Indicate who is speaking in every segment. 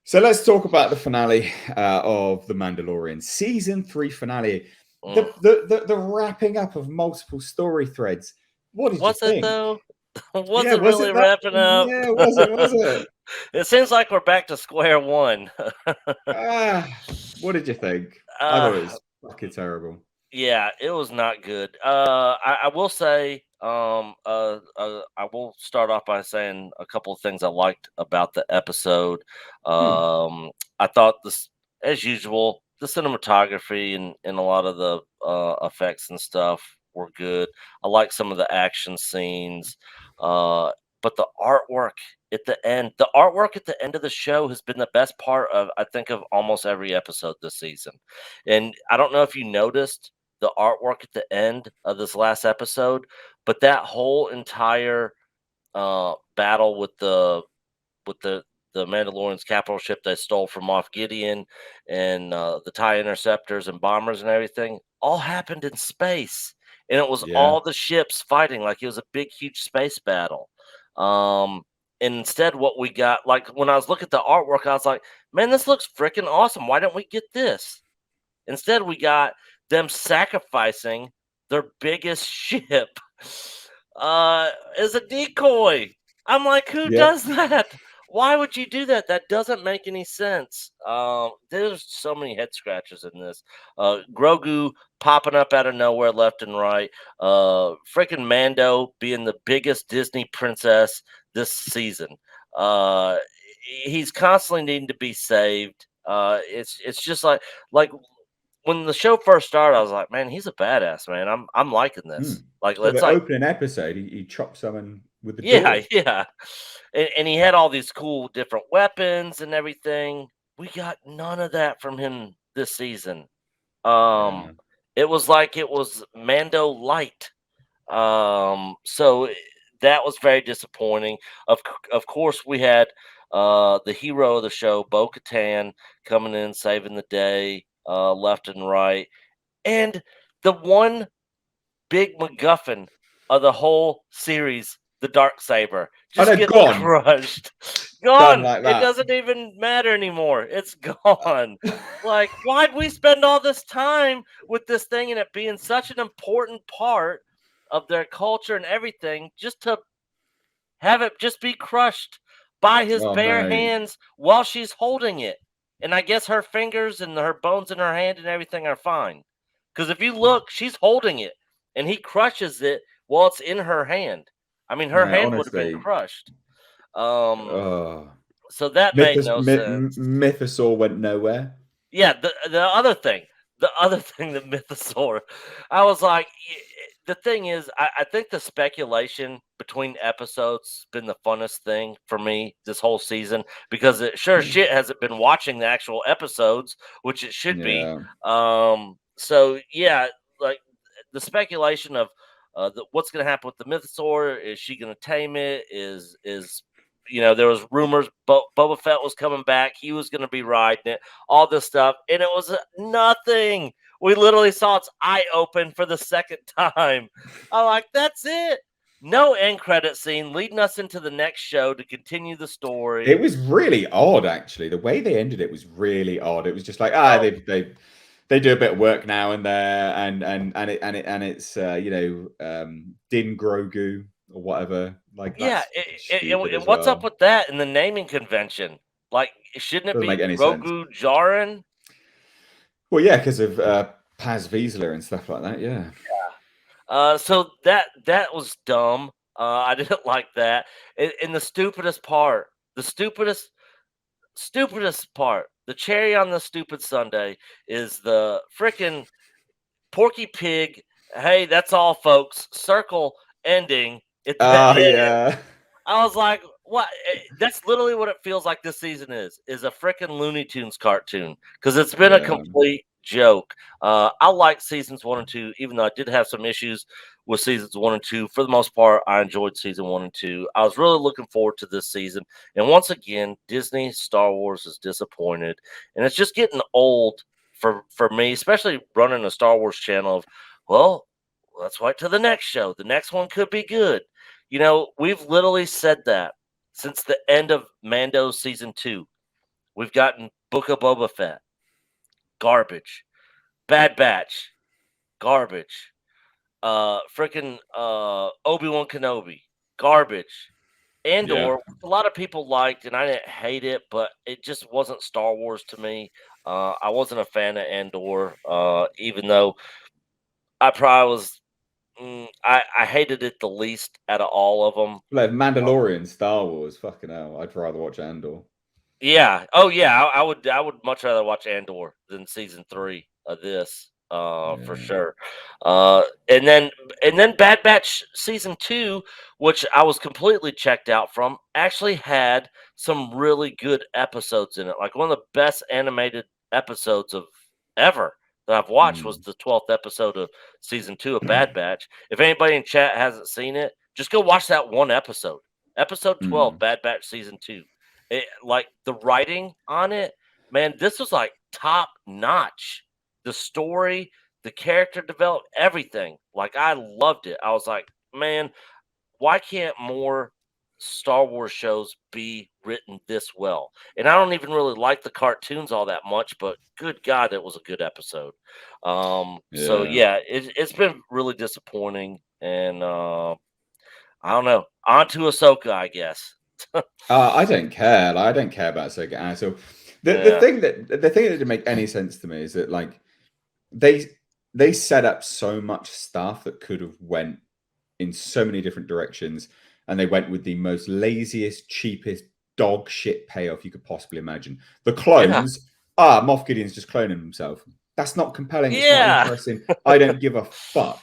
Speaker 1: So let's talk about the finale of The Mandalorian, season 3 finale.
Speaker 2: Mm.
Speaker 1: The wrapping up of multiple story threads. What did you
Speaker 2: Was it
Speaker 1: think?
Speaker 2: though? Was
Speaker 1: Yeah,
Speaker 2: it
Speaker 1: was
Speaker 2: really
Speaker 1: it that?
Speaker 2: wrapping up?
Speaker 1: Yeah, was it? Was it?
Speaker 2: It seems like we're back to square one.
Speaker 1: Ah, what did you think? I thought
Speaker 2: uh,
Speaker 1: it was fucking terrible.
Speaker 2: yeah, it was not good. I will say, I will start off by saying a couple of things I liked about the episode.
Speaker 1: Hmm.
Speaker 2: I thought this, as usual, the cinematography and a lot of the effects and stuff were good. I like some of the action scenes, uh, but the artwork at the end of the show has been the best part of I think of almost every episode this season. And I don't know if you noticed the artwork at the end of this last episode, but that whole entire battle with the Mandalorian's capital ship they stole from Moff Gideon and the TIE interceptors and bombers and everything all happened in space. And it was
Speaker 1: Yeah.
Speaker 2: all the ships fighting like it was a big, huge space battle. Um, and instead, what we got, like when I was looking at the artwork, I was like, man, this looks freaking awesome. Why didn't we get this? Instead, we got them sacrificing their biggest ship as a decoy. I'm like, who
Speaker 1: Yep.
Speaker 2: does that? Why would you do that? That doesn't make any sense. There's so many head scratches in this. Grogu popping up out of nowhere, left and right. Freaking Mando being the biggest Disney princess this season. Uh, he's constantly needing to be saved. It's just like when the show first started, I was like, man, he's a badass, man. I'm liking
Speaker 1: Hmm.
Speaker 2: this. Like
Speaker 1: Well,
Speaker 2: it's
Speaker 1: the
Speaker 2: like
Speaker 1: opening episode, he chopped someone with the
Speaker 2: yeah,
Speaker 1: door.
Speaker 2: yeah. And he had all these cool different weapons and everything. We got none of that from him this season. Um
Speaker 1: Yeah.
Speaker 2: it was like it was Mando light. So that was very disappointing. Of course we had the hero of the show, Bo-Katan, coming in saving the day, left and right. And the one big MacGuffin of the whole series, the dark saber,
Speaker 1: And
Speaker 2: just
Speaker 1: they're
Speaker 2: gets
Speaker 1: gone.
Speaker 2: crushed.
Speaker 1: Done
Speaker 2: Gone.
Speaker 1: like
Speaker 2: It
Speaker 1: that.
Speaker 2: doesn't even matter anymore. It's gone. Like, why'd we spend all this time with this thing and it being such an important part of their culture and everything just to have it just be crushed by his
Speaker 1: Oh,
Speaker 2: bare
Speaker 1: mate.
Speaker 2: hands while she's holding it? And I guess her fingers and her bones in her hand and everything are fine. Because if you look, she's holding it and he crushes it while it's in her hand. I mean, her
Speaker 1: Mate,
Speaker 2: hand would have been
Speaker 1: honestly.
Speaker 2: crushed. Um,
Speaker 1: Oh.
Speaker 2: so that made no sense.
Speaker 1: Mythosaur went nowhere.
Speaker 2: Yeah, the other thing, the mythosaur, I was like, the thing is, I think the speculation between episodes been the funnest thing for me this whole season because it sure as shit hasn't been watching the actual episodes, which it should be.
Speaker 1: Yeah.
Speaker 2: So yeah, like the speculation of what's going to happen with the mythosaur. Is she going to tame it? Is there was rumors Boba Fett was coming back. He was going to be riding it. All this stuff, and it was nothing. We literally saw its eye open for the second time. I'm like, that's it. No end credit scene leading us into the next show to continue the
Speaker 1: It
Speaker 2: story.
Speaker 1: was really odd, actually. The way they ended it was really odd. It was just like,
Speaker 2: Oh,
Speaker 1: they do a bit of work now and there, and it's Din Grogu or whatever. Like
Speaker 2: yeah.
Speaker 1: that's stupid
Speaker 2: And
Speaker 1: as
Speaker 2: what's up
Speaker 1: well.
Speaker 2: with that in the naming convention? Like, shouldn't it
Speaker 1: Doesn't make
Speaker 2: be
Speaker 1: any sense.
Speaker 2: Grogu Jaren?
Speaker 1: Well, yeah, because of Paz Vizsla and stuff like that. Yeah.
Speaker 2: So that was dumb. I didn't like that. And the stupidest part, the cherry on the stupid Sunday is the freaking Porky Pig. Hey, that's all, folks. Circle ending at the
Speaker 1: Oh
Speaker 2: end.
Speaker 1: yeah.
Speaker 2: I was like, what? That's literally what it feels like this season is a freaking Looney Tunes cartoon because it's been a
Speaker 1: Yeah.
Speaker 2: complete joke. I like seasons 1 and 2, even though I did have some issues with seasons 1 and 2. For the most part, I enjoyed season 1 and 2. I was really looking forward to this season. And once again, Disney Star Wars is disappointed. And it's just getting old for me, especially running a Star Wars channel of, well, let's wait till the next show. The next one could be good. We've literally said that since the end of Mando season 2. We've gotten Book of Boba Fett, garbage. Bad Batch, garbage. Freaking Obi-Wan Kenobi, garbage.
Speaker 1: Yeah.
Speaker 2: Andor, which a lot of people liked, and I didn't hate it, but it just wasn't Star Wars to me. I wasn't a fan of Andor, even though I probably was. I hated it the least out of all of them.
Speaker 1: Like Mandalorian, Star Wars, fucking hell. I'd rather watch Andor.
Speaker 2: Yeah. Oh, yeah. I would. I would much rather watch Andor than season 3 of this. For
Speaker 1: Yeah.
Speaker 2: sure. And then Bad Batch season 2, which I was completely checked out from, actually had some really good episodes in it. Like one of the best animated episodes of ever that I've watched was
Speaker 1: Mm.
Speaker 2: the 12th episode of season 2 of Bad Batch. If anybody in chat hasn't seen it, just go watch that one episode. Episode 12,
Speaker 1: Mm.
Speaker 2: Bad Batch season 2. Like the writing on it, man, this was like top notch. The story, the character development, everything. Like I loved it. I was like, man, why can't more Star Wars shows be written this well? And I don't even really like the cartoons all that much, but good God, it was a good episode. So
Speaker 1: Yeah.
Speaker 2: yeah, it's been really disappointing, and I don't know. On to Ahsoka, I guess.
Speaker 1: I don't care. Like, I don't care about Ahsoka at all.
Speaker 2: Yeah,
Speaker 1: The thing that didn't make any sense to me is that like they they set up so much stuff that could have went in so many different directions, and they went with the most laziest, cheapest dog shit payoff you could possibly imagine. The
Speaker 2: yeah,
Speaker 1: clones, Moff Gideon's just cloning himself. That's not compelling. It's not
Speaker 2: yeah.
Speaker 1: interesting. I don't give a fuck.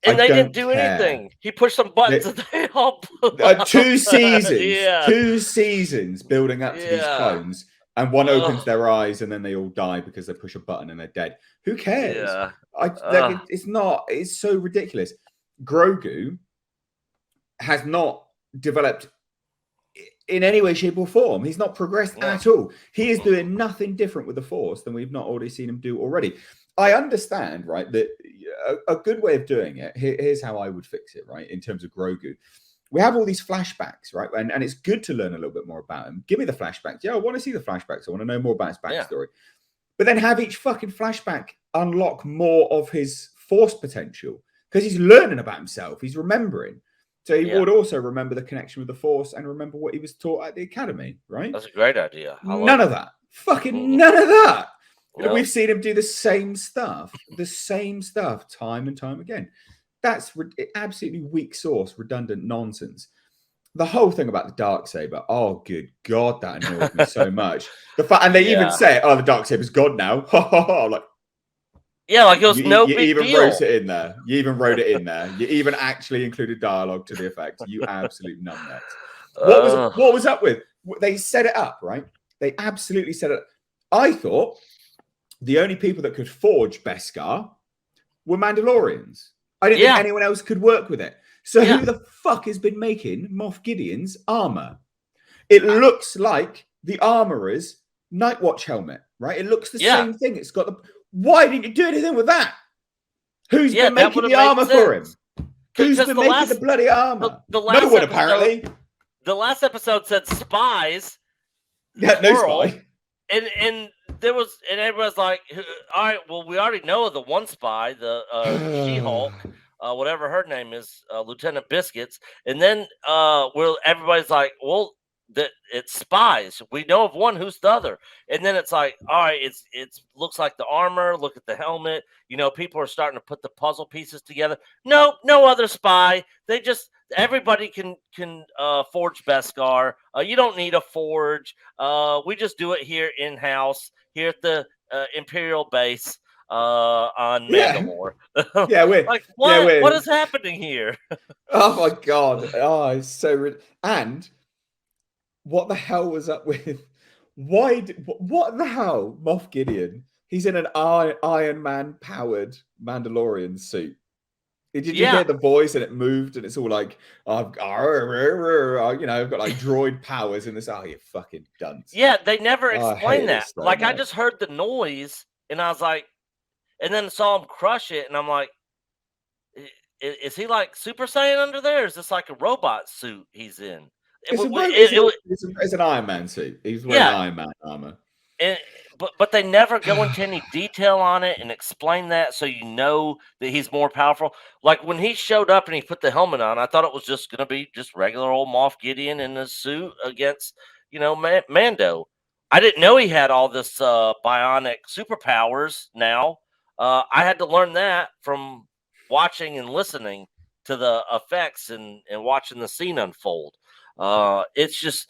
Speaker 1: I
Speaker 2: And they didn't
Speaker 1: don't
Speaker 2: do
Speaker 1: care.
Speaker 2: anything. He pushed some buttons
Speaker 1: They-
Speaker 2: and they all blew up. Yeah,
Speaker 1: two seasons building up to these
Speaker 2: yeah,
Speaker 1: clones, and one opens
Speaker 2: ugh,
Speaker 1: their eyes and then they all die because they push a button and they're dead. Who cares?
Speaker 2: yeah,
Speaker 1: I like it's not. It's so ridiculous. Grogu has not developed in any way, shape, or form. He's not progressed
Speaker 2: no,
Speaker 1: at all. He is doing nothing different with the Force than we've not already seen him do already. I understand, right, that a good way of doing it, here's how I would fix it, right, in terms of Grogu. We have all these flashbacks, right? And it's good to learn a little bit more about him. Give me the flashbacks. Yeah, I want to see the flashbacks. I want to know more about his
Speaker 2: yeah,
Speaker 1: backstory. But then have each fucking flashback unlock more of his Force potential because he's learning about himself. He's remembering. So he
Speaker 2: yeah.
Speaker 1: would also remember the connection with the Force and remember what he was taught at the academy, right?
Speaker 2: That's a great idea. I
Speaker 1: None
Speaker 2: like
Speaker 1: of
Speaker 2: it.
Speaker 1: that. Fucking
Speaker 2: Mm-mm.
Speaker 1: none of that.
Speaker 2: No,
Speaker 1: We've seen him do the same stuff time and time again. That's absolutely weak source, redundant nonsense. The whole thing about the dark saber, oh good god, that annoyed me so much. The fact, and they even
Speaker 2: yeah,
Speaker 1: say, "Oh, the dark saber's gone now." Like
Speaker 2: yeah. Like it was no
Speaker 1: you
Speaker 2: big
Speaker 1: even
Speaker 2: deal.
Speaker 1: wrote it in there. You even wrote it in there. You even actually included dialogue to the effect. You absolute numbnuts.
Speaker 2: Uh,
Speaker 1: What was up with? They set it up, right? They absolutely set it up. I thought the only people that could forge Beskar were Mandalorians. I didn't think
Speaker 2: yeah,
Speaker 1: anyone else could work with it. So
Speaker 2: yeah,
Speaker 1: who the fuck has been making Moff Gideon's armor? It looks like the armorer's Night Watch helmet, right? It looks the
Speaker 2: yeah,
Speaker 1: same thing. It's got the. Why didn't you do anything with that? Who's
Speaker 2: yeah.
Speaker 1: been
Speaker 2: That would
Speaker 1: making
Speaker 2: have
Speaker 1: the
Speaker 2: made
Speaker 1: armor for him?
Speaker 2: sense.
Speaker 1: Who's
Speaker 2: Because
Speaker 1: been making the bloody armor?
Speaker 2: the
Speaker 1: No
Speaker 2: last
Speaker 1: one,
Speaker 2: episode,
Speaker 1: apparently.
Speaker 2: the last episode said spies
Speaker 1: Yeah, no
Speaker 2: plural,
Speaker 1: spy.
Speaker 2: and there was, and everybody's like, all right, well, we already know of the one spy, the She-Hulk, whatever her name is, Lieutenant Biscuits, and then well, everybody's like, well, that it's spies. We know of one. Who's the other? And then it's like, all right, it's looks like the armor. Look at the helmet. You know, people are starting to put the puzzle pieces together. No, no other spy. They just everybody can forge Beskar. You don't need a forge. We just do it here in house, here at the Imperial base on
Speaker 1: Yeah,
Speaker 2: Mandalore.
Speaker 1: yeah,
Speaker 2: Like what
Speaker 1: we're.
Speaker 2: is happening here?
Speaker 1: Oh my god! Oh, it's so. And what the hell was up with? What the hell, Moff Gideon? He's in an Iron Man powered Mandalorian suit. Did you
Speaker 2: Yeah,
Speaker 1: hear the voice and it moved and it's all like, I've I've got like droid powers in this. Oh, you fucking dunce.
Speaker 2: yeah. They never
Speaker 1: Oh, I
Speaker 2: explained
Speaker 1: hated it
Speaker 2: that.
Speaker 1: so
Speaker 2: Like I
Speaker 1: much.
Speaker 2: just heard the noise and I was like, and then saw him crush it, and I'm like, is he like Super Saiyan under there? Or is this like a robot suit he's in?
Speaker 1: It's an Iron Man suit. He's wearing
Speaker 2: yeah,
Speaker 1: Iron Man armor.
Speaker 2: and but they never go into any detail on it and explain that, so you know that he's more powerful. Like when he showed up and he put the helmet on, I thought it was just going to be just regular old Moff Gideon in his suit against Mando. I didn't know he had all this bionic superpowers. Now I had to learn that from watching and listening to the effects and watching the scene unfold. It's just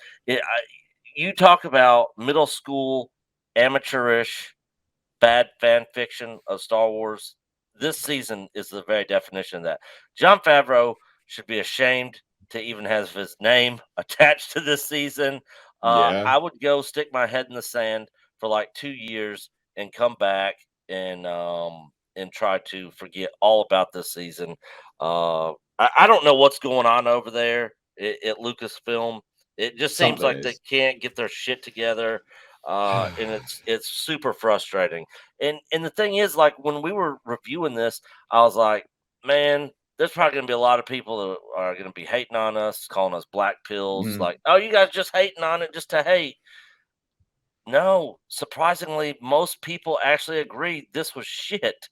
Speaker 2: you talk about middle school amateurish bad fan fiction of Star Wars. This season is the very definition of that. Jon Favreau should be ashamed to even have his name attached to this season.
Speaker 1: Yeah,
Speaker 2: I would go stick my head in the sand for like 2 years and come back and try to forget all about this season. I don't know what's going on over there at Lucasfilm. It just seems
Speaker 1: something
Speaker 2: like they
Speaker 1: is.
Speaker 2: can't get their shit together, and it's super frustrating. And the thing is, like when we were reviewing this, I was like, man, there's probably going to be a lot of people that are going to be hating on us, calling us black pills.
Speaker 1: Mhm.
Speaker 2: Like, oh, you guys just hating on it just to hate. No, surprisingly, most people actually agree this was shit.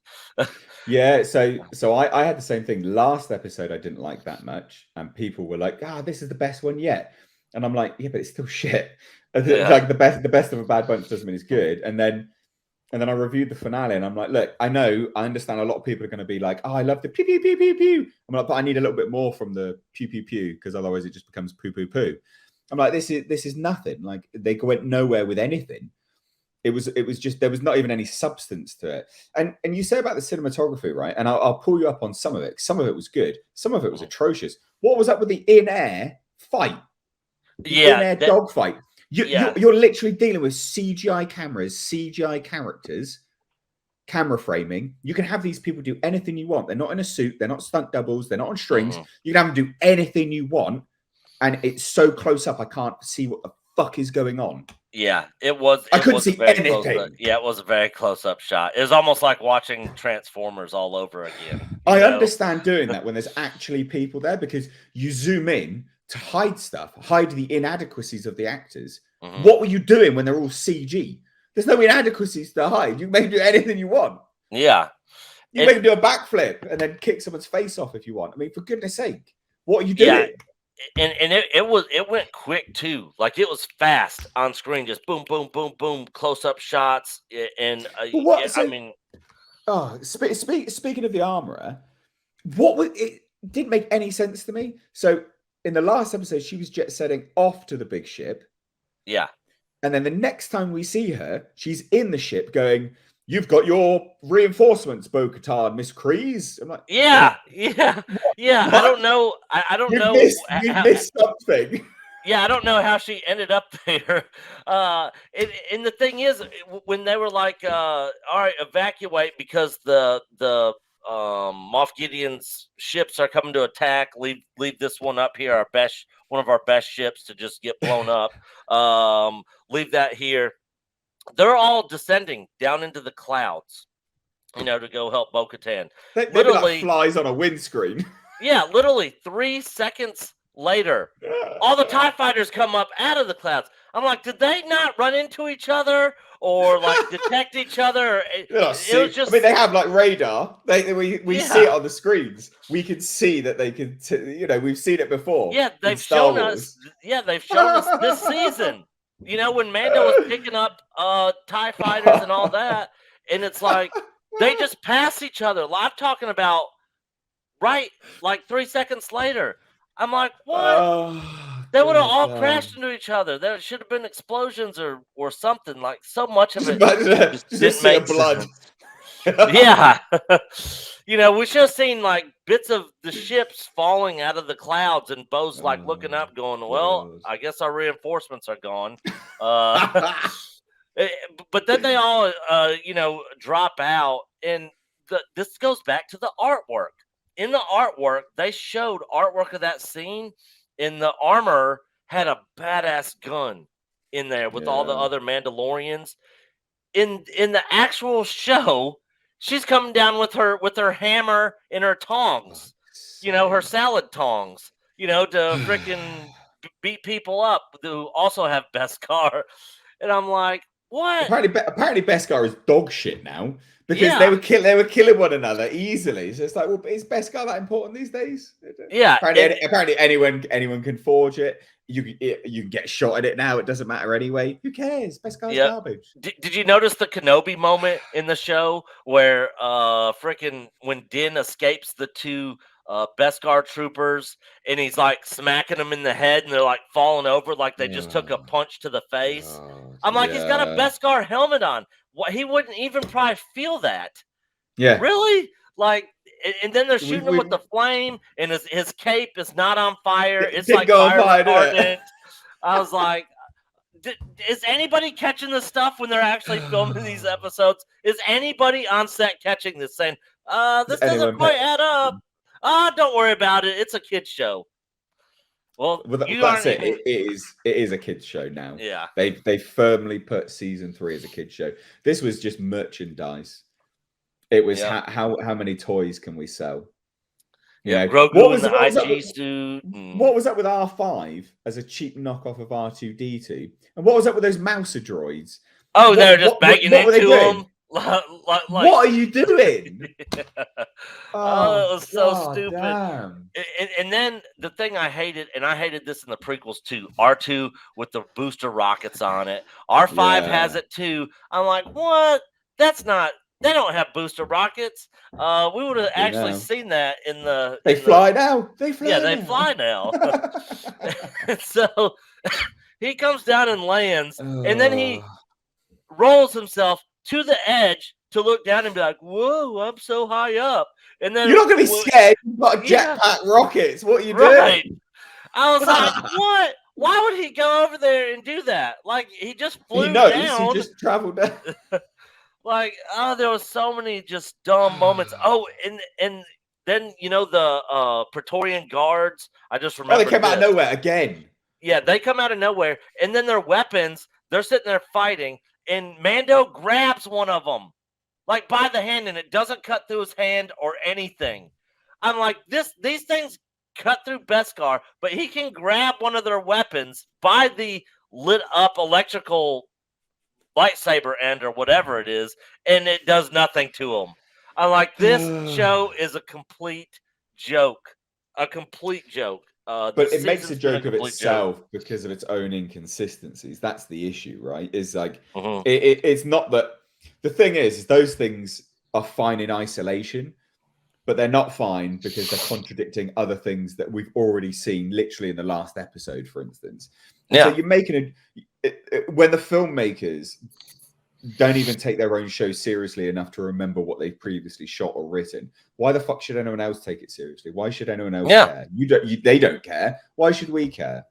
Speaker 1: Yeah, so I had the same thing. Last episode I didn't like that much, and people were like, this is the best one yet. And I'm like, yeah, but it's still shit.
Speaker 2: Yeah.
Speaker 1: Like the best of a bad bunch doesn't mean it's good. And then I reviewed the finale, and I'm like, look, I understand a lot of people are going to be like, I love the pew pew pew pew pew. I'm like, but I need a little bit more from the pew pew pew because otherwise it just becomes poo poo poo. I'm like, this is nothing. Like they went nowhere with anything. It was just there was not even any substance to it. And you say about the cinematography, right? And I'll pull you up on some of it. Some of it was good. Some of it was atrocious. What was up with the in-air fight? The
Speaker 2: Yeah,
Speaker 1: in-air dog fight.
Speaker 2: yeah.
Speaker 1: You're literally dealing with CGI cameras, CGI characters, camera framing. You can have these people do anything you want. They're not in a suit. They're not stunt doubles. They're not on strings. You can have them do anything you want. And it's so close up, I can't see what the fuck is going on.
Speaker 2: Yeah, it was.
Speaker 1: I
Speaker 2: It
Speaker 1: couldn't
Speaker 2: was
Speaker 1: see
Speaker 2: a very
Speaker 1: anything.
Speaker 2: close. Yeah, it was a very close-up shot. It was almost like watching Transformers all over again.
Speaker 1: I understand doing that when there's actually people there because you zoom in to hide stuff, hide the inadequacies of the actors.
Speaker 2: Mhm.
Speaker 1: What were you doing when they're all CG? There's no inadequacies to hide. You may do anything you want.
Speaker 2: Yeah,
Speaker 1: You may do a backflip and then kick someone's face off if you want. I mean, for goodness sake, what are you doing?
Speaker 2: Yeah, and it went quick too. Like it was fast on screen, just boom, boom, boom, boom, close-up shots. And
Speaker 1: But what?
Speaker 2: yeah,
Speaker 1: So,
Speaker 2: I mean,
Speaker 1: speaking of the armorer, what was it? Didn't make any sense to me. So in the last episode, she was jet setting off to the big ship.
Speaker 2: yeah.
Speaker 1: And then the next time we see her, she's in the ship going, "You've got your reinforcements, bo-katan, Miss Kreese." I'm like,
Speaker 2: Yeah,
Speaker 1: what?
Speaker 2: yeah, yeah. I
Speaker 1: What?
Speaker 2: don't know. I don't
Speaker 1: You
Speaker 2: know.
Speaker 1: missed something.
Speaker 2: Yeah, I don't know how she ended up there. And the thing is, when they were like, "All right, evacuate," because the Moff Gideon's ships are coming to attack. Leave this one up here, one of our best ships, to just get blown up. Leave that here. They're all descending down into the clouds, to go help Bo-Katan.
Speaker 1: They'd be like flies on a windscreen.
Speaker 2: Yeah, literally 3 seconds later, all the TIE fighters come up out of the clouds. I'm like, did they not run into each other or like detect each other? It was just.
Speaker 1: I mean, they have like radar. We see it on the screens. We can see that they can. We've seen it before.
Speaker 2: Yeah, they've shown us. Yeah, they've shown us this season. When Mando was picking up TIE fighters and all that, and it's like they just pass each other. I'm talking about right like 3 seconds later. I'm like, what? They would have all crashed into each other. There should have been explosions or something. Like so much of it just didn't make blood. Yeah, we should have seen like bits of the ships falling out of the clouds, and Bo's like looking up, going, "Well, I guess our reinforcements are gone." But then they all, drop out, and this goes back to the artwork. In the artwork, they showed artwork of that scene, and the armor had a badass gun in there with all the other Mandalorians. In the actual show, she's coming down with her hammer and her tongs, her salad tongs, to freaking beat people up who also have Beskar, and I'm like, what?
Speaker 1: Apparently, Beskar is dog shit now because
Speaker 2: Yeah.
Speaker 1: they were killing one another easily. So it's like, well, is Beskar that important these days?
Speaker 2: Yeah.
Speaker 1: Apparently, anyone can forge it. You can get shot at it now. It doesn't matter anyway. Who cares? Beskar's garbage.
Speaker 2: Did you notice the Kenobi moment in the show where freaking when Din escapes the two Beskar troopers and he's like smacking them in the head and they're like falling over like they just took a punch to the face? I'm like, he's got a Beskar helmet on. What, he wouldn't even probably feel that.
Speaker 1: Yeah.
Speaker 2: Really? Like, and then they're shooting him with the flame, and his cape is not on fire. It's like fire retardant. I was like, is anybody catching this stuff when they're actually filming these episodes? Is anybody on set catching this, saying, this doesn't quite add up? Don't worry about it. It's a kid's show. Well,
Speaker 1: that's it. It is a kids show now.
Speaker 2: Yeah.
Speaker 1: They firmly put season 3 as a kids show. This was just merchandise. It was how many toys can we sell?
Speaker 2: Yeah, Grogu in the IG suit.
Speaker 1: What was up with R5 as a cheap knockoff of R2D2? And what was up with those Mouser droids?
Speaker 2: Oh, they're just banging into them.
Speaker 1: What are you doing?
Speaker 2: It was so stupid.
Speaker 1: Damn.
Speaker 2: And then the thing I hated, and I hated this in the prequels too, R2 with the booster rockets on it. R5 has it too. I'm like, what? That's not. They don't have booster rockets. We would have actually seen that in the.
Speaker 1: They fly now. They fly.
Speaker 2: Yeah, they fly now. So he comes down and lands, and then he rolls himself to the edge to look down and be like, "Whoa, I'm so high up!" And then
Speaker 1: you're not going to be scared. You've got jetpack rockets. What are you doing?
Speaker 2: I was like, "What? Why would he go over there and do that? Like he just flew
Speaker 1: he knows,
Speaker 2: down.
Speaker 1: He just traveled down."
Speaker 2: Like, there was so many just dumb moments. Oh, and then the Praetorian guards. I just remember
Speaker 1: they came out of nowhere again.
Speaker 2: Yeah, they come out of nowhere, and then their weapons. They're sitting there fighting, and Mando grabs one of them, like by the hand, and it doesn't cut through his hand or anything. I'm like, these things cut through Beskar, but he can grab one of their weapons by the lit up electrical lightsaber end or whatever it is, and it does nothing to him. I'm like, this show is a complete joke. A complete joke.
Speaker 1: But it makes a joke of itself because of its own inconsistencies. That's the issue, right? Is like it's not that the thing is those things are fine in isolation, but they're not fine because they're contradicting other things that we've already seen literally in the last episode, for instance. So you're making when the filmmakers don't even take their own show seriously enough to remember what they've previously shot or written. Why the fuck should anyone else take it seriously? Why should anyone else care? They don't care. Why should we care?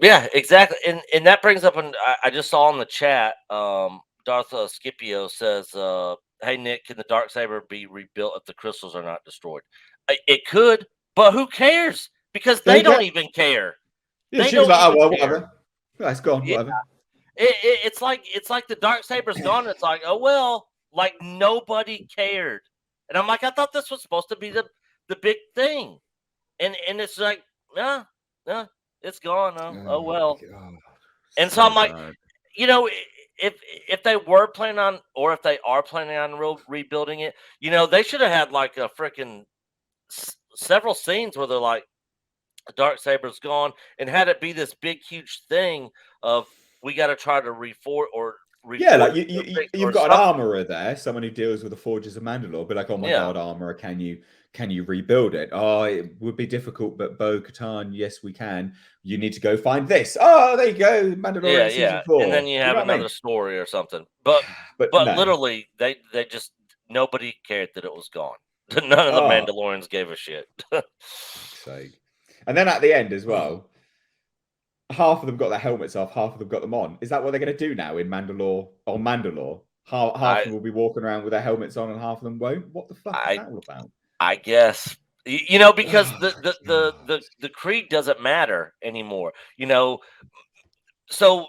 Speaker 2: Yeah, exactly. And that brings up, and I just saw in the chat, Darth Scipio says, "Hey Nick, can the Darksaber be rebuilt if the crystals are not destroyed?" It could, but who cares? Because they don't even care.
Speaker 1: Yeah, she was like, "Oh well, whatever. It's gone. Whatever."
Speaker 2: It's like the Darksaber's gone. It's like, oh well, like nobody cared. And I'm like, I thought this was supposed to be the big thing, and it's like, no, it's gone. Oh well. And so I'm like, if they were planning on, or if they are planning on rebuilding it, they should have had like a freaking several scenes where they're like, the Darksaber's gone, and had it be this big huge thing of, we got to try to like
Speaker 1: you've got an armorer there, someone who deals with the forges of Mandalore, but like, oh my god, armorer, can you rebuild it? Oh, it would be difficult, but bo-katan, yes, we can. You need to go find this. Oh, there you go, Mandalorian season 4.
Speaker 2: And then you have another story or something. But no. Literally, they just nobody cared that it was gone. None of the Mandalorians gave a shit.
Speaker 1: And then at the end as well, half of them got their helmets off, half of them got them on. Is that what they're going to do now in Mandalore? Or Mandalore? Half of them will be walking around with their helmets on, and half of them won't. What the fuck is that all about?
Speaker 2: I guess because the creed doesn't matter anymore. So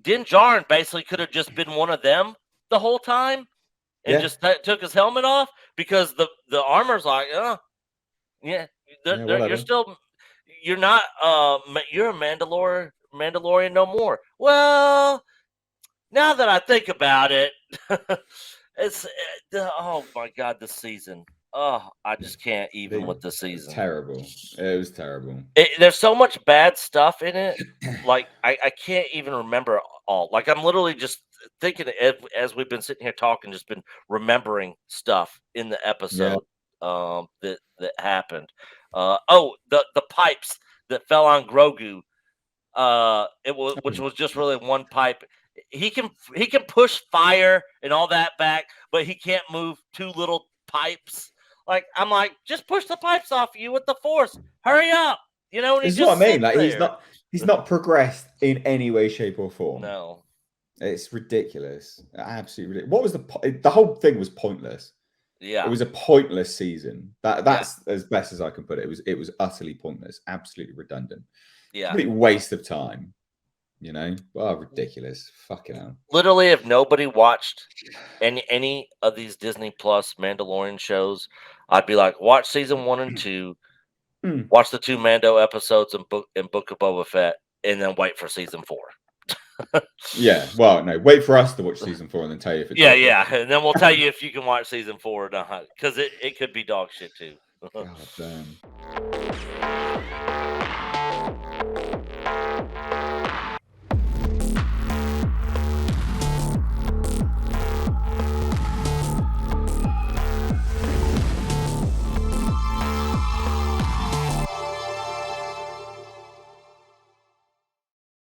Speaker 2: Din Djarin basically could have just been one of them the whole time, and just took his helmet off, because the armor's like, you're still. you're not you're a Mandalorian no more. Well, now that I think about it, it's oh my god, this season. Oh, I just can't even with the season.
Speaker 1: Terrible. It was terrible.
Speaker 2: There's so much bad stuff in it. Like I can't even remember all. Like I'm literally just thinking as we've been sitting here talking, just been remembering stuff in the episode that happened. The pipes that fell on Grogu. Which was just really one pipe. He can push fire and all that back, but he can't move two little pipes. Like I'm like, just push the pipes off you with the Force. Hurry up, you know. And
Speaker 1: this is what I mean. Like he's not progressed in any way, shape, or form.
Speaker 2: No,
Speaker 1: it's ridiculous. Absolutely ridiculous. What was the whole thing was pointless.
Speaker 2: Yeah,
Speaker 1: it was a pointless season. That's as best as I can put it. It was utterly pointless, absolutely redundant.
Speaker 2: Yeah,
Speaker 1: complete waste of time. You know, ridiculous. Fucking hell.
Speaker 2: Literally, if nobody watched any of these Disney Plus Mandalorian shows, I'd be like, watch season 1 and 2, watch the 2 Mando episodes and Book of Boba Fett, and then wait for season 4.
Speaker 1: Yeah, well, no, wait for us to watch season 4 and then tell you if it's
Speaker 2: and then we'll tell you if you can watch season 4 or not, because it could be dog shit too.
Speaker 1: God damn.